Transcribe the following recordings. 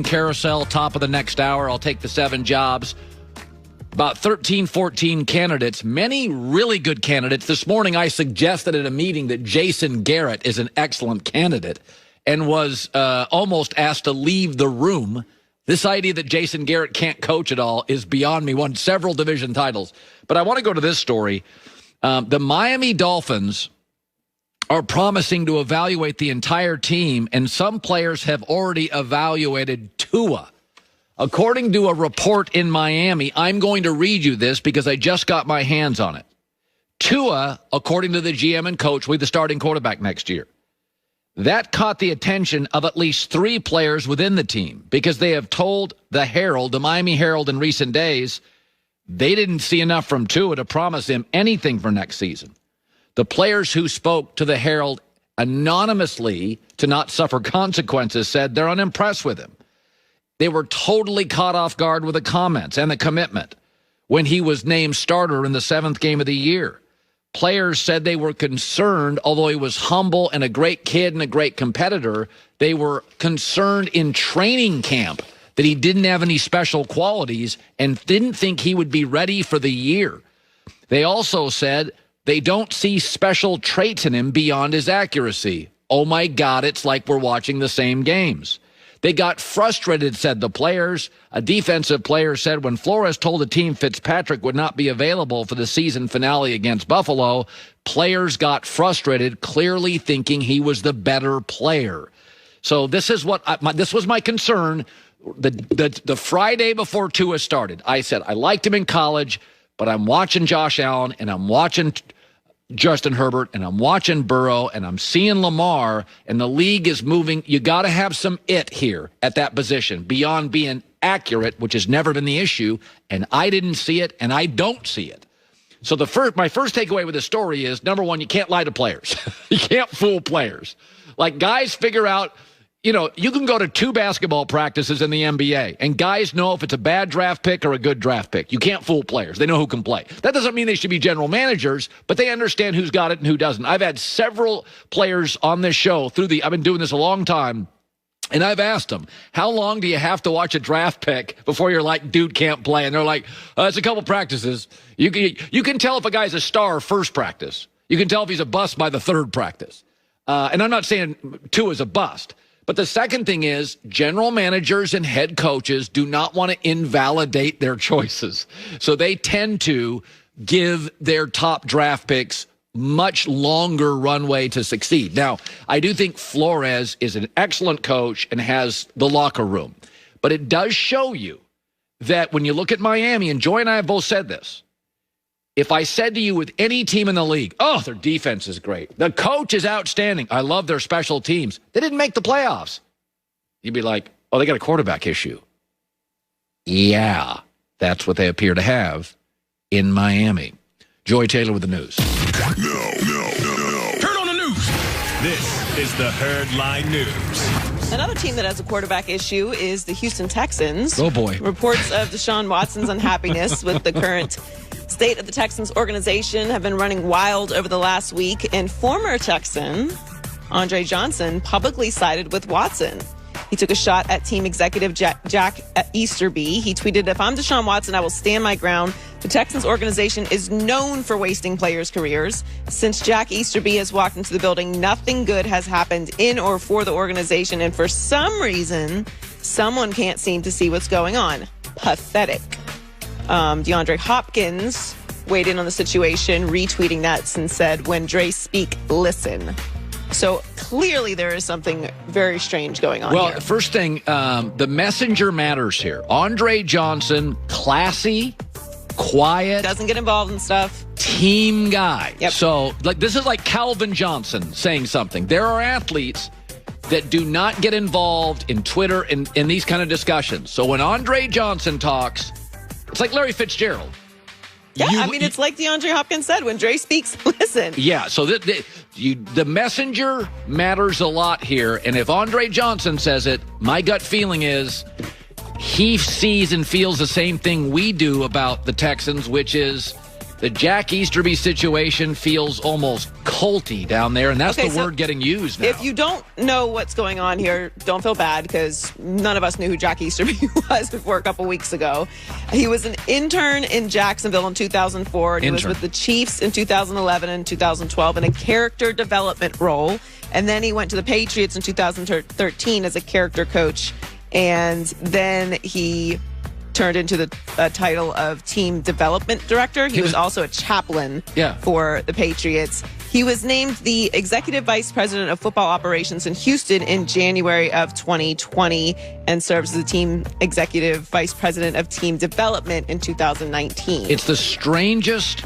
Carousel, top of the next hour. I'll take the 7 jobs. About 13, 14 candidates, many really good candidates. This morning I suggested at a meeting that Jason Garrett is an excellent candidate and was almost asked to leave the room. This idea that Jason Garrett can't coach at all is beyond me. Won several division titles. But I want to go to this story. The Miami Dolphins are promising to evaluate the entire team, and some players have already evaluated Tua. According to a report in Miami, I'm going to read you this because I just got my hands on it. Tua, according to the GM and coach, will be the starting quarterback next year. That caught the attention of at least 3 players within the team because they have told the Herald, the Miami Herald in recent days, they didn't see enough from Tua to promise him anything for next season. The players who spoke to the Herald anonymously to not suffer consequences said they're unimpressed with him. They were totally caught off guard with the comments and the commitment when he was named starter in the 7th game of the year. Players said they were concerned, although he was humble and a great kid and a great competitor, they were concerned in training camp that he didn't have any special qualities and didn't think he would be ready for the year. They also said they don't see special traits in him beyond his accuracy. Oh my God, it's like we're watching the same games. They got frustrated, said the players. A defensive player said when Flores told the team Fitzpatrick would not be available for the season finale against Buffalo, players got frustrated, clearly thinking he was the better player. So this is what this was my concern. The Friday before Tua started, I said I liked him in college, but I'm watching Josh Allen and I'm watching Justin Herbert, and I'm watching Burrow, and I'm seeing Lamar, and the league is moving. You got to have some it here at that position beyond being accurate, which has never been the issue, and I didn't see it, and I don't see it. So my first takeaway with this story is, number one, you can't lie to players. You can't fool players. Like, guys figure out, you know, you can go to 2 basketball practices in the NBA, and guys know if it's a bad draft pick or a good draft pick. You can't fool players. They know who can play. That doesn't mean they should be general managers, but they understand who's got it and who doesn't. I've had several players on this show I've been doing this a long time, and I've asked them, how long do you have to watch a draft pick before you're like, dude can't play? And they're like, it's a couple practices. You can tell if a guy's a star first practice. You can tell if he's a bust by the 3rd practice. And I'm not saying Tua's a bust. But the second thing is general managers and head coaches do not want to invalidate their choices. So they tend to give their top draft picks much longer runway to succeed. Now, I do think Flores is an excellent coach and has the locker room. But it does show you that when you look at Miami, and Joy and I have both said this, if I said to you with any team in the league, oh, their defense is great, the coach is outstanding, I love their special teams, they didn't make the playoffs, you'd be like, oh, they got a quarterback issue. Yeah, that's what they appear to have in Miami. Joy Taylor with the news. No. Heard on the news. This is the Herdline News. Another team that has a quarterback issue is the Houston Texans. Oh, boy. Reports of Deshaun Watson's unhappiness with the current state of the Texans organization have been running wild over the last week, and former Texan Andre Johnson publicly sided with Watson. He took a shot at team executive Jack Easterby. He tweeted, "If I'm Deshaun Watson, I will stand my ground. The Texans organization is known for wasting players' careers. Since Jack Easterby has walked into the building, nothing good has happened in or for the organization, and for some reason, someone can't seem to see what's going on. Pathetic." DeAndre Hopkins weighed in on the situation, retweeting that and said, "When Dre speak, listen." So clearly there is something very strange going on here. Well, first thing, the messenger matters here. Andre Johnson, classy, quiet. Doesn't get involved in stuff. Team guy. Yep. So this is like Calvin Johnson saying something. There are athletes that do not get involved in Twitter and in these kind of discussions. So when Andre Johnson talks, it's like Larry Fitzgerald. Yeah, it's like DeAndre Hopkins said, when Dre speaks, listen. Yeah, so the messenger matters a lot here. And if Andre Johnson says it, my gut feeling is he sees and feels the same thing we do about the Texans, which is the Jack Easterby situation feels almost culty down there, and that's the word getting used now. If you don't know what's going on here, don't feel bad, because none of us knew who Jack Easterby was before a couple weeks ago. He was an intern in Jacksonville in 2004, and he was with the Chiefs in 2011 and 2012 in a character development role. And then he went to the Patriots in 2013 as a character coach, and then he turned into the title of team development director. He was also a chaplain for the Patriots. He was named the executive vice president of football operations in Houston in January of 2020 and serves as the team executive vice president of team development in 2019. It's the strangest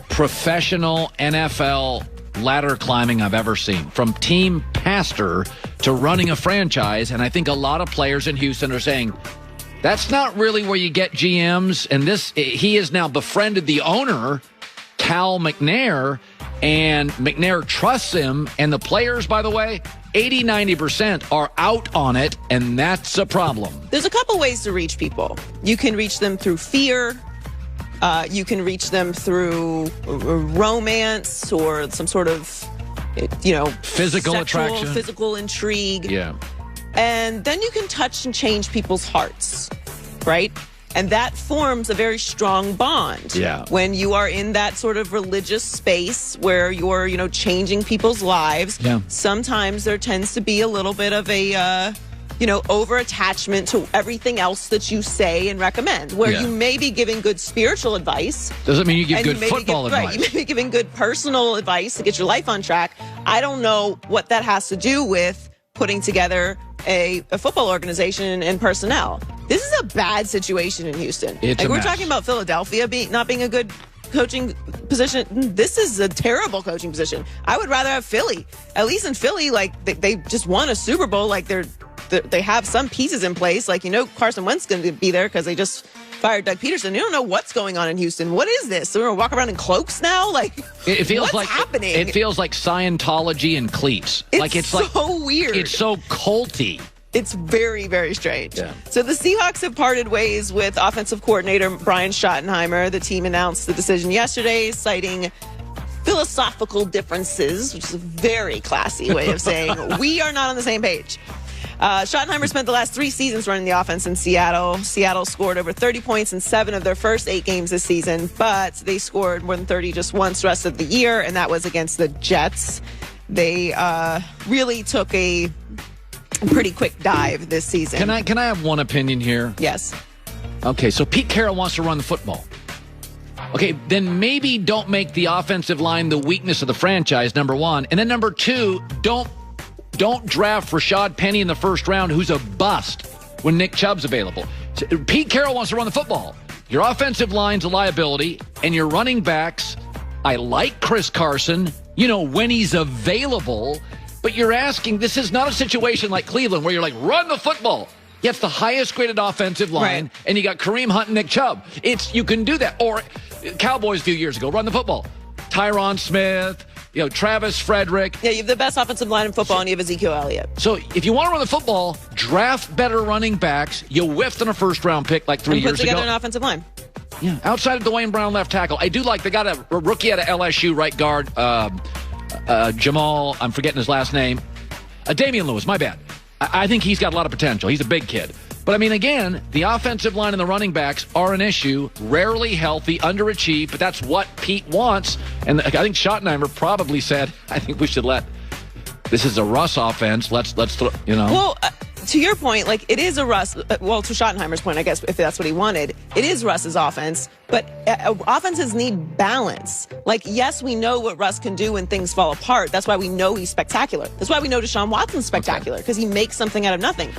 professional NFL ladder climbing I've ever seen, from team pastor to running a franchise. And I think a lot of players in Houston are saying, that's not really where you get GMs. And he has now befriended the owner, Cal McNair, and McNair trusts him. And the players, by the way, 80-90% are out on it, and that's a problem. There's a couple ways to reach people. You can reach them through fear. You can reach them through romance or some sort of, physical attraction, physical intrigue. Yeah. And then you can touch and change people's hearts, right? And that forms a very strong bond. Yeah. When you are in that sort of religious space where you're, changing people's lives. Yeah. Sometimes there tends to be a little bit of a, over-attachment to everything else that you say and recommend, where you may be giving good spiritual advice. Doesn't mean you give good football advice. Right, you may be giving good personal advice to get your life on track. I don't know what that has to do with putting together a football organization and personnel. This is a bad situation in Houston. We're talking about Philadelphia not being a good coaching position. This is a terrible coaching position. I would rather have Philly. At least in Philly, they just won a Super Bowl. They have some pieces in place. Carson Wentz is going to be there because they just fired Doug Peterson. You don't know what's going on in Houston. What is this? So we're going to walk around in cloaks now? It feels what's happening? It feels like Scientology and cleats. It's so weird. It's so culty. It's very, very strange. Yeah. So the Seahawks have parted ways with offensive coordinator Brian Schottenheimer. The team announced the decision yesterday, citing philosophical differences, which is a very classy way of saying we are not on the same page. Schottenheimer spent the last 3 seasons running the offense in Seattle. Seattle scored over 30 points in 7 of their first 8 games this season, but they scored more than 30 just once the rest of the year, and that was against the Jets. They really took a pretty quick dive this season. Can I have one opinion here? Yes. Okay, so Pete Carroll wants to run the football. Okay, then maybe don't make the offensive line the weakness of the franchise, number one. And then number two, don't draft Rashad Penny in the first round, who's a bust, when Nick Chubb's available. Pete Carroll wants to run the football. Your offensive line's a liability, and your running backs, I like Chris Carson, when he's available, but you're asking, this is not a situation like Cleveland where you're like, run the football. Yeah, it's the highest graded offensive line, and you got Kareem Hunt and Nick Chubb. You can do that. Or Cowboys a few years ago, run the football. Tyron Smith, Travis Frederick. Yeah, you have the best offensive line in football, and you have Ezekiel Elliott. So if you want to run the football, draft better running backs. You whiffed on a first-round pick 3 years ago. Put together an offensive line. Yeah, outside of Dwayne Brown, left tackle. I do like they got a rookie out of LSU, right guard, Jamal, I'm forgetting his last name. Damian Lewis, my bad. I think he's got a lot of potential. He's a big kid. But, again, the offensive line and the running backs are an issue. Rarely healthy, underachieved, but that's what Pete wants. And I think Schottenheimer probably said, I think we should this is a Russ offense. Let's throw, Well, to your point, it is a Russ, to Schottenheimer's point, I guess, if that's what he wanted, it is Russ's offense, but offenses need balance. Yes, we know what Russ can do when things fall apart. That's why we know he's spectacular. That's why we know Deshaun Watson's spectacular, because he makes something out of nothing.